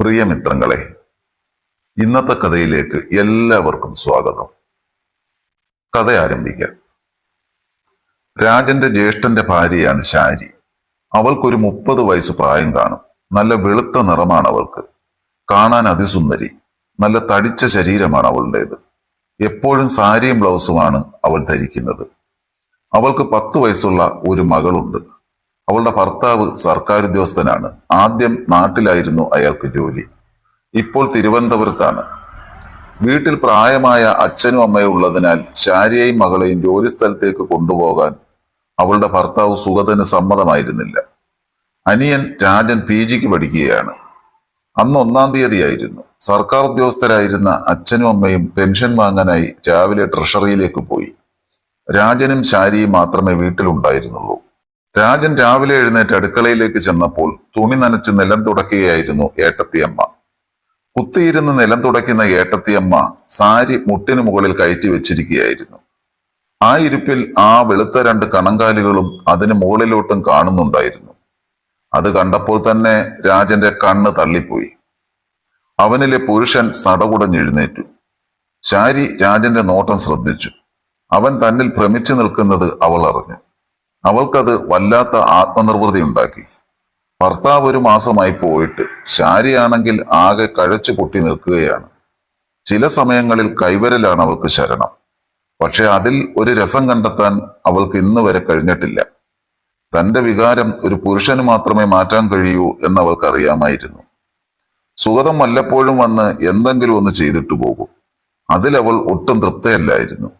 പ്രിയ മിത്രങ്ങളെ, ഇന്നത്തെ കഥയിലേക്ക് എല്ലാവർക്കും സ്വാഗതം. കഥ ആരംഭിക്കാം. രാജന്റെ ജ്യേഷ്ഠന്റെ ഭാര്യയാണ് ശാരി. അവൾക്കൊരു 30 വയസ്സ് പ്രായം കാണും. നല്ല വെളുത്ത നിറമാണ് അവൾക്ക്. കാണാൻ അതിസുന്ദരി. നല്ല തടിച്ച ശരീരമാണ് അവളുടേത്. എപ്പോഴും സാരിയും ബ്ലൗസുമാണ് അവൾ ധരിക്കുന്നത്. അവൾക്ക് 10 വയസ്സുള്ള ഒരു മകളുണ്ട്. അവളുടെ ഭർത്താവ് സർക്കാർ ഉദ്യോഗസ്ഥനാണ്. ആദ്യം നാട്ടിലായിരുന്നു അയാൾക്ക് ജോലി. ഇപ്പോൾ തിരുവനന്തപുരത്താണ്. വീട്ടിൽ പ്രായമായ അച്ഛനും അമ്മയും ഉള്ളതിനാൽ ശാരിയെയും മകളെയും ജോലി സ്ഥലത്തേക്ക് കൊണ്ടുപോകാൻ അവളുടെ ഭർത്താവ് സുഗതന് സമ്മതമായിരുന്നില്ല. അനിയൻ രാജൻ PGക്ക് പഠിക്കുകയാണ്. അന്ന് 1-ാം തീയതിയായിരുന്നു. സർക്കാർ ഉദ്യോഗസ്ഥരായിരുന്ന അച്ഛനും അമ്മയും പെൻഷൻ വാങ്ങാനായി രാവിലെ ട്രഷറിയിലേക്ക് പോയി. രാജനും ശാരിയും മാത്രമേ വീട്ടിലുണ്ടായിരുന്നുള്ളൂ. രാജൻ രാവിലെ എഴുന്നേറ്റ് അടുക്കളയിലേക്ക് ചെന്നപ്പോൾ തുണി നനച്ച് നിലം തുടയ്ക്കുകയായിരുന്നു ഏട്ടത്തിയമ്മ. കുത്തിയിരുന്ന് നിലം തുടയ്ക്കുന്ന ഏട്ടത്തിയമ്മ സാരി മുട്ടിനു മുകളിൽ കയറ്റി വെച്ചിരിക്കുകയായിരുന്നു. ആ ഇരിപ്പിൽ ആ വെളുത്ത 2 കണങ്കാലുകളും അതിന് മുകളിലോട്ടും കാണുന്നുണ്ടായിരുന്നു. അത് കണ്ടപ്പോൾ തന്നെ രാജന്റെ കണ്ണ് തള്ളിപ്പോയി. അവനിലെ പുരുഷൻ സടകുടഞ്ഞെഴുന്നേറ്റു. ശാരി രാജന്റെ നോട്ടം ശ്രദ്ധിച്ചു. അവൻ തന്നിൽ ഭ്രമിച്ചു നിൽക്കുന്നത് അവൾ അറിഞ്ഞു. അവൾക്കത് വല്ലാത്ത ആത്മനിർവൃതി ഉണ്ടാക്കി. ഭർത്താവ് 1 മാസമായി പോയിട്ട് ശാരിയാണെങ്കിൽ ആകെ കഴച്ചു പൊട്ടി നിൽക്കുകയാണ്. ചില സമയങ്ങളിൽ കൈവരലാണ് അവൾക്ക് ശരണം. പക്ഷെ അതിൽ ഒരു രസം കണ്ടെത്താൻ അവൾക്ക് ഇന്ന് വരെ കഴിഞ്ഞിട്ടില്ല. തന്റെ വികാരം ഒരു പുരുഷന് മാത്രമേ മാറ്റാൻ കഴിയൂ എന്നവൾക്ക് അറിയാമായിരുന്നു. സുഗതം വല്ലപ്പോഴും വന്ന് എന്തെങ്കിലും ഒന്ന് ചെയ്തിട്ടു പോകും. അതിലവൾ ഒട്ടും തൃപ്തയല്ലായിരുന്നു.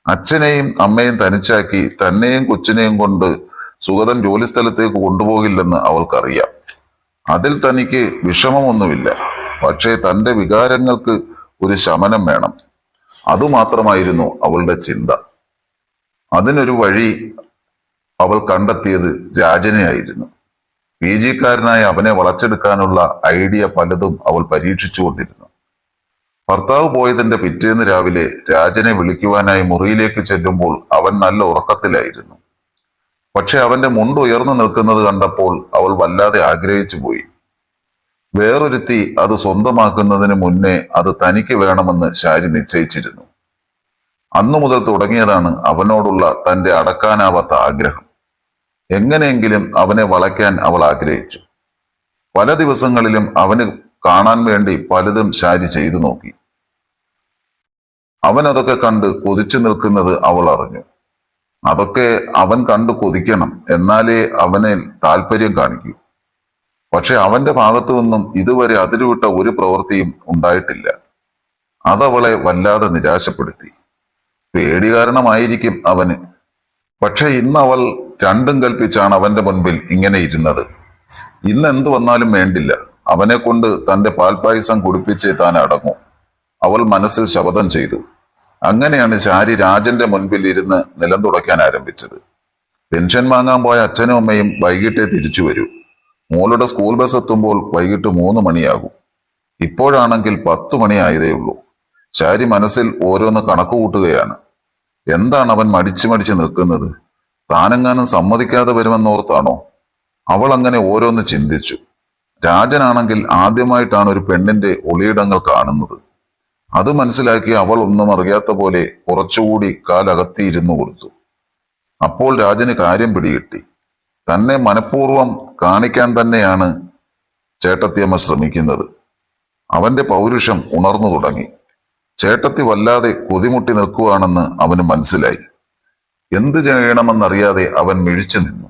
അച്ഛനെയും അമ്മയും തനിച്ചാക്കി തന്നെയും കൊച്ചിനെയും കൊണ്ട് സുഗതൻ ജോലിസ്ഥലത്തേക്ക് കൊണ്ടുപോകില്ലെന്ന് അവൾക്കറിയാം. അതിൽ തനിക്ക് വിഷമമൊന്നുമില്ല. പക്ഷേ തന്റെ വികാരങ്ങൾക്ക് ഒരു ശമനം വേണം. അതുമാത്രമായിരുന്നു അവളുടെ ചിന്ത. അതിനൊരു വഴി അവൾ കണ്ടെത്തിയത് രാജനെയായിരുന്നു. PGക്കാരനായ അവനെ വളച്ചെടുക്കാനുള്ള ഐഡിയ പലതും അവൾ പരീക്ഷിച്ചുകൊണ്ടിരുന്നു. ഭർത്താവ് പോയതിന്റെ പിറ്റേന്ന് രാവിലെ രാജനെ വിളിക്കുവാനായി മുറിയിലേക്ക് ചെല്ലുമ്പോൾ അവൻ നല്ല ഉറക്കത്തിലായിരുന്നു. പക്ഷെ അവന്റെ മുണ്ട് ഉയർന്നു നിൽക്കുന്നത് കണ്ടപ്പോൾ അവൾ വല്ലാതെ ആഗ്രഹിച്ചു പോയി. വേറൊരുത്തി അത് സ്വന്തമാക്കുന്നതിന് മുന്നേ അത് തനിക്ക് വേണമെന്ന് ശാരി നിശ്ചയിച്ചിരുന്നു. അന്നു മുതൽ തുടങ്ങിയതാണ് അവനോടുള്ള തന്റെ അടക്കാനാവാത്ത ആഗ്രഹം. എങ്ങനെയെങ്കിലും അവനെ വളയ്ക്കാൻ അവൾ ആഗ്രഹിച്ചു. പല ദിവസങ്ങളിലും അവന് കാണാൻ വേണ്ടി പലതും ശാരി ചെയ്തു നോക്കി. അവൻ അതൊക്കെ കണ്ട് കൊതിച്ചു നിൽക്കുന്നത് അവൾ അറിഞ്ഞു. അതൊക്കെ അവൻ കണ്ടു കൊതിക്കണം, എന്നാലേ അവനെ താല്പര്യം കാണിക്കൂ. പക്ഷെ അവന്റെ ഭാഗത്തു നിന്നും ഇതുവരെ അതിരുവിട്ട ഒരു പ്രവൃത്തിയും ഉണ്ടായിട്ടില്ല. അതവളെ വല്ലാതെ നിരാശപ്പെടുത്തി. പേടി കാരണമായിരിക്കും അവന്. പക്ഷെ ഇന്ന് അവൾ രണ്ടും കൽപ്പിച്ചാണ് അവന്റെ മുൻപിൽ ഇങ്ങനെ ഇരുന്നത്. ഇന്ന് എന്തു വന്നാലും വേണ്ടില്ല, അവനെ കൊണ്ട് തന്റെ പാൽപ്പായസം കുടിപ്പിച്ചേ താൻ അടങ്ങൂ. അവൾ മനസ്സിൽ ശപഥം ചെയ്തു. അങ്ങനെയാണ് ശാരി രാജന്റെ മുൻപിൽ ഇരുന്ന് നിലം തുടയ്ക്കാൻ ആരംഭിച്ചത്. പെൻഷൻ വാങ്ങാൻ പോയ അച്ഛനും അമ്മയും വൈകിട്ടേ തിരിച്ചു വരൂ. മോളുടെ സ്കൂൾ ബസ് എത്തുമ്പോൾ വൈകിട്ട് 3 മണിയാകും. ഇപ്പോഴാണെങ്കിൽ 10 മണിയായതേ ഉള്ളൂ. ശാരി മനസ്സിൽ ഓരോന്ന് കണക്ക് കൂട്ടുകയാണ്. എന്താണ് അവൻ മടിച്ചു നിൽക്കുന്നത്? താനെങ്ങാനും സമ്മതിക്കാതെ വരുമെന്നോർത്താണോ? അവൾ അങ്ങനെ ഓരോന്ന് ചിന്തിച്ചു. രാജനാണെങ്കിൽ ആദ്യമായിട്ടാണ് ഒരു പെണ്ണിന്റെ ഒളിയിടങ്ങൾ കാണുന്നത്. അത് മനസ്സിലാക്കി അവൾ ഒന്നും അറിയാത്ത പോലെ കുറച്ചുകൂടി കാലകത്തിയിരുന്നു കൊടുത്തു. അപ്പോൾ രാജന് കാര്യം പിടികിട്ടി. തന്നെ മനഃപൂർവ്വം കാണിക്കാൻ തന്നെയാണ് ചേട്ടത്തിയമ്മ ശ്രമിക്കുന്നത്. അവന്റെ പൗരുഷം ഉണർന്നു തുടങ്ങി. ചേട്ടത്തി വല്ലാതെ കൊതിമുട്ടി നിൽക്കുകയാണെന്ന് അവന് മനസ്സിലായി. എന്ത് ചെയ്യണമെന്നറിയാതെ അവൻ മിഴിച്ചു നിന്നു.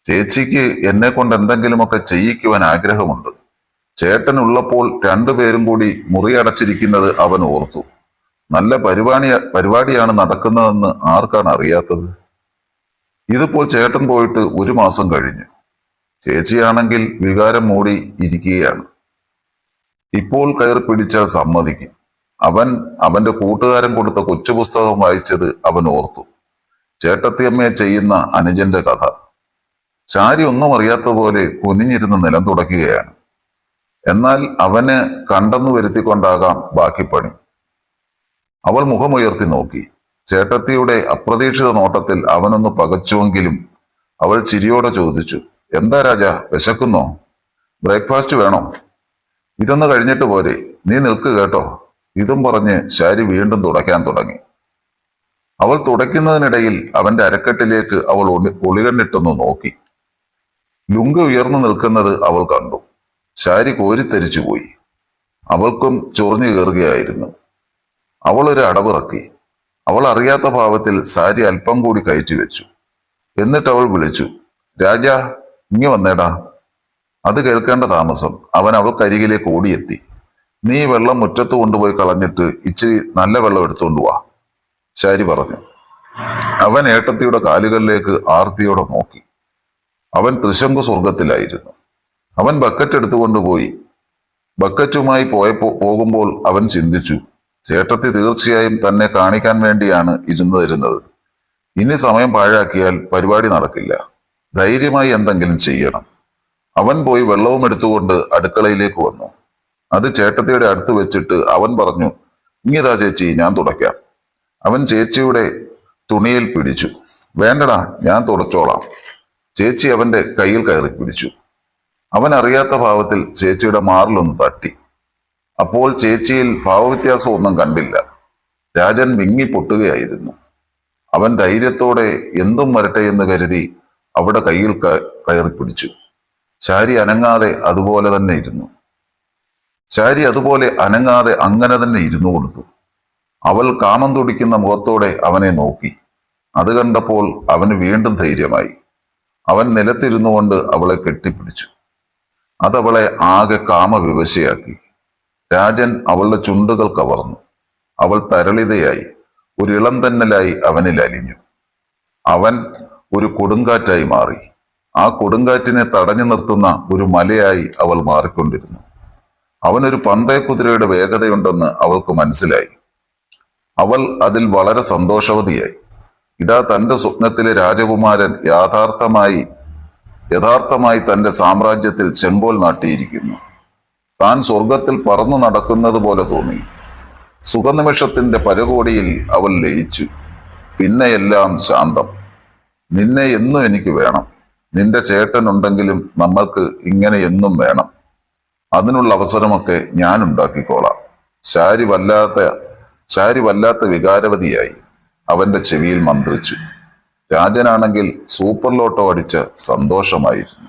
ചേച്ചിക്ക് എന്നെ കൊണ്ട് എന്തെങ്കിലുമൊക്കെ ചെയ്യിക്കുവാൻ ആഗ്രഹമുണ്ട്. ചേട്ടനുള്ളപ്പോൾ 2 പേരും കൂടി മുറി അടച്ചിരിക്കുന്നത് അവൻ ഓർത്തു. നല്ല പരിപാടിയാണ് നടക്കുന്നതെന്ന് ആർക്കാണ് അറിയാത്തത്? ഇതിപ്പോൾ ചേട്ടൻ പോയിട്ട് 1 മാസം കഴിഞ്ഞു. ചേച്ചിയാണെങ്കിൽ വികാരം മൂടി ഇരിക്കുകയാണ്. ഇപ്പോൾ കയറി പിടിച്ചാൽ സമ്മതിക്കും. അവൻ അവന്റെ കൂട്ടുകാരൻ കൊടുത്ത കൊച്ചു പുസ്തകം വായിച്ചത് അവൻ ഓർത്തു. ചേട്ടത്തിയമ്മയെ ചെയ്യുന്ന അനുജന്റെ കഥ. ശാരി ഒന്നും അറിയാത്ത പോലെ കുനിഞ്ഞിരുന്ന് നിലം തുടയ്ക്കുകയാണ്. എന്നാൽ അവന് കണ്ടെന്നു വരുത്തിക്കൊണ്ടാകാം ബാക്കി പണി. അവൾ മുഖമുയർത്തി നോക്കി. ചേട്ടത്തിയുടെ അപ്രതീക്ഷിത നോട്ടത്തിൽ അവനൊന്ന് പകച്ചുവെങ്കിലും അവൾ ചിരിയോടെ ചോദിച്ചു, എന്താ രാജ, വിശക്കുന്നോ? ബ്രേക്ക്ഫാസ്റ്റ് വേണോ? ഇതൊന്ന് കഴിഞ്ഞിട്ട് പോരെ, നീ നിൽക്ക് കേട്ടോ. ഇതും പറഞ്ഞ് ശാരി വീണ്ടും തുടയ്ക്കാൻ തുടങ്ങി. അവൾ തുടയ്ക്കുന്നതിനിടയിൽ അവന്റെ അരക്കെട്ടിലേക്ക് അവൾ ഒളികണ്ണിട്ടൊന്ന് നോക്കി. ലുങ്ക് ഉയർന്നു നിൽക്കുന്നത് അവൾ കണ്ടു. ശാരി കോരിത്തരിച്ചുപോയി. അവൾക്കും ചൊറിഞ്ഞു കയറുകയായിരുന്നു. അവൾ ഒരു അടവിറക്കി. അവൾ അറിയാത്ത ഭാവത്തിൽ സാരി അല്പം കൂടി കയറ്റി വെച്ചു. എന്നിട്ട് അവൾ വിളിച്ചു, രാജ, ഇങ്ങി വന്നേടാ. അത് കേൾക്കേണ്ട താമസം അവൻ അവൾക്കരികിലേക്ക് ഓടിയെത്തി. നീ വെള്ളം മുറ്റത്ത് കൊണ്ടുപോയി കളഞ്ഞിട്ട് ഇച്ചിരി നല്ല വെള്ളം എടുത്തുകൊണ്ട് വാ, ശാരി പറഞ്ഞു. അവൻ ഏട്ടത്തിയുടെ കാലുകളിലേക്ക് ആർത്തിയോടെ നോക്കി. അവൻ ത്രിശങ്കു സ്വർഗത്തിലായിരുന്നു. അവൻ ബക്കറ്റ് എടുത്തുകൊണ്ടുപോയി. ബക്കറ്റുമായി പോകുമ്പോൾ അവൻ ചിന്തിച്ചു, ചേട്ടത്തി തീർച്ചയായും തന്നെ കാണിക്കാൻ വേണ്ടിയാണ് ഇരുന്നു തരുന്നത്. ഇനി സമയം പാഴാക്കിയാൽ പരിപാടി നടക്കില്ല. ധൈര്യമായി എന്തെങ്കിലും ചെയ്യണം. അവൻ പോയി വെള്ളവും എടുത്തുകൊണ്ട് അടുക്കളയിലേക്ക് വന്നു. അത് ചേട്ടത്തിയുടെ അടുത്ത് വെച്ചിട്ട് അവൻ പറഞ്ഞു, ഇങ്ങിതാ ചേച്ചി, ഞാൻ തുടയ്ക്കാം. അവൻ ചേച്ചിയുടെ തുണിയിൽ പിടിച്ചു. വേണ്ടടാ, ഞാൻ തുടച്ചോളാം. ചേച്ചി അവന്റെ കയ്യിൽ കയറി പിടിച്ചു. അവൻ അറിയാത്ത ഭാവത്തിൽ ചേച്ചിയുടെ മാറിലൊന്ന് തട്ടി. അപ്പോൾ ചേച്ചിയിൽ ഭാവവ്യത്യാസം ഒന്നും കണ്ടില്ല. രാജൻ വിങ്ങി പൊട്ടുകയായിരുന്നു. അവൻ ധൈര്യത്തോടെ എന്തും വരട്ടെ എന്ന് കരുതി അവിടെ കയ്യിൽ കയറി പിടിച്ചു. ശാരി അനങ്ങാതെ അതുപോലെ തന്നെ ഇരുന്നു. ശാരി അതുപോലെ അനങ്ങാതെ അങ്ങനെ തന്നെ ഇരുന്നു കൊടുത്തു. അവൾ കാമം തുടിക്കുന്ന മുഖത്തോടെ അവനെ നോക്കി. അത് കണ്ടപ്പോൾ അവന് വീണ്ടും ധൈര്യമായി. അവൻ നിലത്തിരുന്നു കൊണ്ട് അവളെ കെട്ടിപ്പിടിച്ചു. അതവളെ ആകെ കാമവിവശയാക്കി. രാജൻ അവളുടെ ചുണ്ടുകൾ കവർന്നു. അവൾ തരളിതയായി, ഒരു ഇളം തന്നലായി അവനിൽ അലിഞ്ഞു. അവൻ ഒരു കൊടുങ്കാറ്റായി മാറി. ആ കൊടുങ്കാറ്റിനെ തടഞ്ഞു നിർത്തുന്ന ഒരു മലയായി അവൾ മാറിക്കൊണ്ടിരുന്നു. അവനൊരു പന്തയക്കുതിരയുടെ വേഗതയുണ്ടെന്ന് അവൾക്ക് മനസ്സിലായി. അവൾ അതിൽ വളരെ സന്തോഷവതിയായി. ഇതാ തന്റെ സ്വപ്നത്തിലെ രാജകുമാരൻ യഥാർത്ഥമായി തന്റെ സാമ്രാജ്യത്തിൽ ചെങ്കോൽ നാട്ടിയിരിക്കുന്നു. താൻ സ്വർഗത്തിൽ പറന്നു നടക്കുന്നത് പോലെ തോന്നി. സുഖനിമിഷത്തിന്റെ പരകോടിയിൽ അവൾ ലയിച്ചു. പിന്നെ എല്ലാം ശാന്തം. നിന്നെ എന്നും എനിക്ക് വേണം. നിന്റെ ചേട്ടനുണ്ടെങ്കിലും നമ്മൾക്ക് ഇങ്ങനെ എന്നും വേണം. അതിനുള്ള അവസരമൊക്കെ ഞാൻ ഉണ്ടാക്കിക്കോളാം. ശാരി വല്ലാത്ത വികാരവതിയായി അവന്റെ ചെവിയിൽ മന്ത്രിച്ചു. രാജനാണെങ്കിൽ സൂപ്പർ ലോട്ടോ അടിച്ച സന്തോഷമായിരുന്നു.